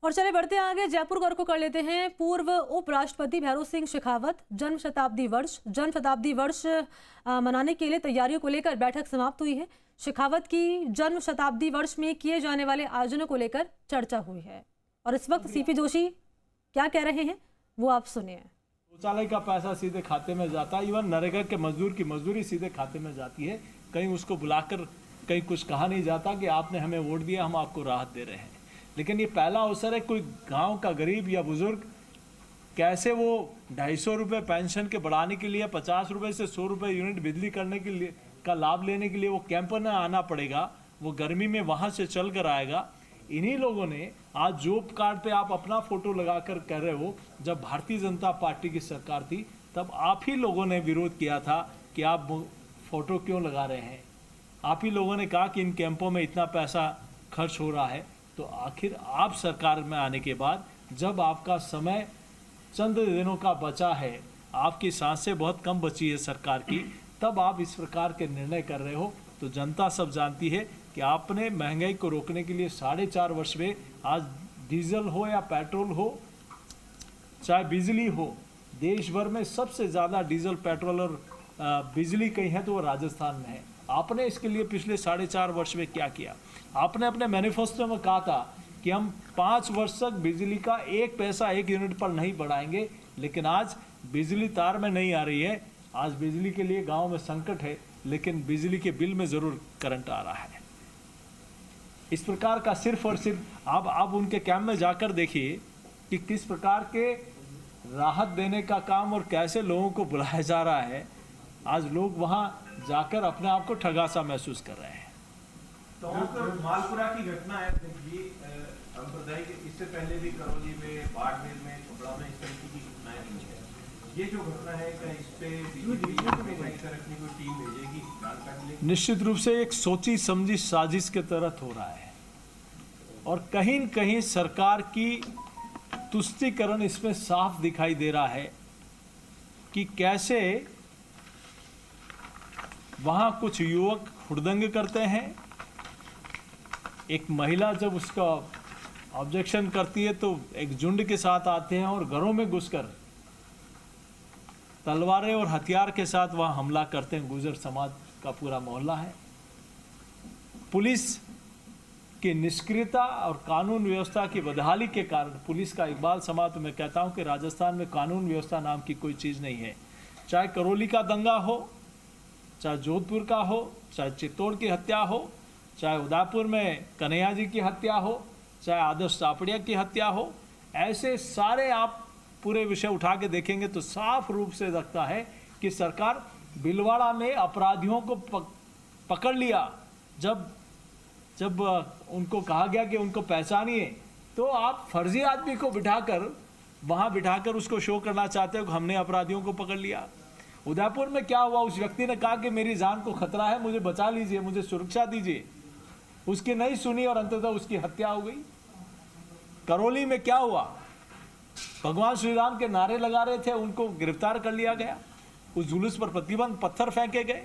और चले बढ़ते आगे, जयपुर गौर को कर लेते हैं। पूर्व उपराष्ट्रपति भैरों सिंह शेखावत जन्म शताब्दी वर्ष मनाने के लिए तैयारियों को लेकर बैठक समाप्त हुई है। शेखावत की जन्म शताब्दी वर्ष में किए जाने वाले आयोजनों को लेकर चर्चा हुई है और इस वक्त सीपी जोशी क्या कह रहे हैं वो आप सुनिए। शौचालय का पैसा सीधे खाते में जाता है, इवन नरेगा के मजदूर की मजदूरी सीधे खाते में जाती है। कहीं उसको बुलाकर कहीं कुछ कहा नहीं जाता कि आपने हमें वोट दिया, हम आपको राहत दे रहे हैं। लेकिन ये पहला अवसर है, कोई गांव का गरीब या बुजुर्ग कैसे वो 250 रुपये पेंशन के बढ़ाने के लिए 50 रुपये से 100 रुपये यूनिट बिजली करने के लिए का लाभ लेने के लिए वो कैंप में आना पड़ेगा, वो गर्मी में वहाँ से चल कर आएगा। इन्हीं लोगों ने आज जॉब कार्ड पे आप अपना फोटो लगा कर कह रहे हो, जब भारतीय जनता पार्टी की सरकार थी तब आप ही लोगों ने विरोध किया था कि आप फोटो क्यों लगा रहे हैं। आप ही लोगों ने कहा कि इन कैंपों में इतना पैसा खर्च हो रहा है। तो आखिर आप सरकार में आने के बाद जब आपका समय चंद दिनों का बचा है, आपकी सांसें बहुत कम बची है सरकार की, तब आप इस प्रकार के निर्णय कर रहे हो। तो जनता सब जानती है कि आपने महंगाई को रोकने के लिए 4.5 वर्ष में आज डीजल हो या पेट्रोल हो चाहे बिजली हो, देश भर में सबसे ज़्यादा डीजल पेट्रोल और बिजली कहीं है तो वो राजस्थान में है। आपने इसके लिए पिछले 4.5 वर्ष में क्या किया? आपने अपने मैनिफेस्टो में कहा था कि हम 5 वर्ष तक बिजली का 1 पैसा 1 यूनिट पर नहीं बढ़ाएंगे, लेकिन आज बिजली तार में नहीं आ रही है। आज बिजली के लिए गांव में संकट है, लेकिन बिजली के बिल में ज़रूर करंट आ रहा है। इस प्रकार का सिर्फ और सिर्फ आप उनके कैंप में जाकर देखिए कि किस प्रकार के राहत देने का काम और कैसे लोगों को बुलाया जा रहा है। आज लोग वहाँ जाकर अपने आप को ठगा सा महसूस कर रहे हैं। तो मालपुरा की घटना है, ये सांप्रदायिक, इससे पहले भी करौली में, बाड़मेर में, छपड़ा में इस तरीके की घटनाएं हुई है। ये जो घटना है क्या इस पे रखने को टीम भेजेगी, जानकारी लेगी? निश्चित रूप से एक सोची समझी साजिश के तहत हो रहा है और कहीं न कहीं सरकार की तुष्टीकरण इसमें साफ दिखाई दे रहा है कि कैसे वहाँ कुछ युवक हुड़दंग करते हैं। एक महिला जब उसका ऑब्जेक्शन करती है तो एक झुंड के साथ आते हैं और घरों में घुसकर तलवारें और हथियार के साथ वहाँ हमला करते हैं। गुर्जर समाज का पूरा मोहल्ला है। पुलिस की निष्क्रियता और कानून व्यवस्था की बदहाली के कारण पुलिस का इकबाल समाज, तो मैं कहता हूँ कि राजस्थान में कानून व्यवस्था नाम की कोई चीज़ नहीं है। चाहे करौली का दंगा हो, चाहे जोधपुर का हो, चाहे चित्तौड़ की हत्या हो, चाहे उदयपुर में कन्हैया जी की हत्या हो, चाहे आदर्श सापड़िया की हत्या हो, ऐसे सारे आप पूरे विषय उठा के देखेंगे तो साफ रूप से लगता है कि सरकार भीलवाड़ा में अपराधियों को पकड़ लिया। जब उनको कहा गया कि उनको पहचानिए, तो आप फर्जी आदमी को वहाँ बिठाकर उसको शो करना चाहते हो कि हमने अपराधियों को पकड़ लिया। उदयपुर में क्या हुआ? उस व्यक्ति ने कहा कि मेरी जान को खतरा है, मुझे बचा लीजिए, मुझे सुरक्षा दीजिए। उसकी नहीं सुनी और अंततः उसकी हत्या हो गई। करौली में क्या हुआ? भगवान श्री राम के नारे लगा रहे थे, उनको गिरफ्तार कर लिया गया। उस जुलूस पर प्रतिबंध, पत्थर फेंके गए।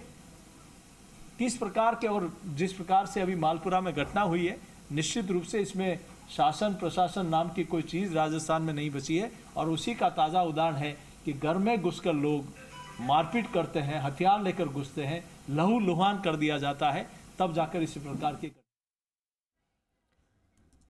किस प्रकार के और जिस प्रकार से अभी मालपुरा में घटना हुई है, निश्चित रूप से इसमें शासन प्रशासन नाम की कोई चीज़ राजस्थान में नहीं बची है। और उसी का ताज़ा उदाहरण है कि घर में घुसकर लोग मारपीट करते हैं, हथियार लेकर घुसते हैं, लहू लुहान कर दिया जाता है, तब जाकर इसी प्रकार की